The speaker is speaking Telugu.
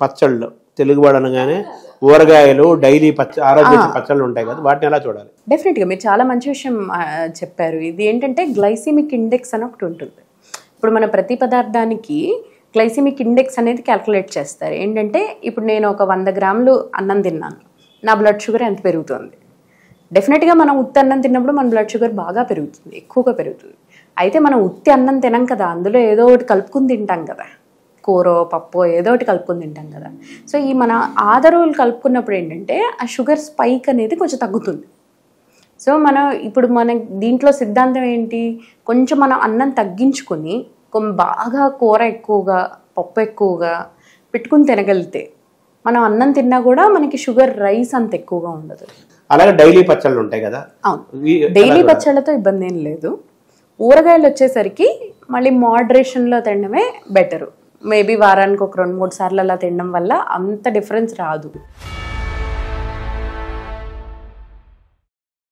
పచ్చళ్ళు తెలుగు వాడు అనగానే ఊరగాయలు డైలీ ఆరోగ్య పచ్చళ్ళు ఉంటాయి కదా, వాటిని ఎలా చూడాలి? డెఫినెట్గా మీరు చాలా మంచి విషయం చెప్పారు. ఇది ఏంటంటే గ్లైసిమిక్ ఇండెక్స్ అని ఒకటి ఉంటుంది. ఇప్పుడు మన ప్రతి పదార్థానికి గ్లైసిమిక్ ఇండెక్స్ అనేది క్యాల్కులేట్ చేస్తారు. ఏంటంటే ఇప్పుడు నేను ఒక 100 గ్రాములు అన్నం తిన్నాను, నా బ్లడ్ షుగర్ ఎంత పెరుగుతుంది? డెఫినెట్గా మనం ఉత్తి అన్నం తిన్నప్పుడు మన బ్లడ్ షుగర్ బాగా పెరుగుతుంది, ఎక్కువగా పెరుగుతుంది. అయితే మనం ఉత్తి అన్నం తినం కదా, అందులో ఏదో ఒకటి కలుపుకుని తింటాం కదా, కూర పప్పు ఏదో ఒకటి కలుపుకొని తింటాం కదా. సో ఈ మన ఆధారాలు కలుపుకున్నప్పుడు ఏంటంటే ఆ షుగర్ స్పైక్ అనేది కొంచెం తగ్గుతుంది. సో ఇప్పుడు మన దీంట్లో సిద్ధాంతం ఏంటి, కొంచెం మనం అన్నం తగ్గించుకొని బాగా కూర ఎక్కువగా పప్పు ఎక్కువగా పెట్టుకుని తినగలిగితే మనం అన్నం తిన్నా కూడా మనకి షుగర్ రైస్ అంత ఎక్కువగా ఉండదు. అలాగే డైలీ పచ్చళ్ళు ఉంటాయి కదా. అవును, డైలీ పచ్చళ్ళతో ఇబ్బంది ఏం లేదు. ఊరగాయలు వచ్చేసరికి మళ్ళీ మోడరేషన్లో తినడమే బెటరు. మేబీ వారానికి ఒక 2-3 సార్లు అలా తినడం వల్ల అంత డిఫరెన్స్ రాదు.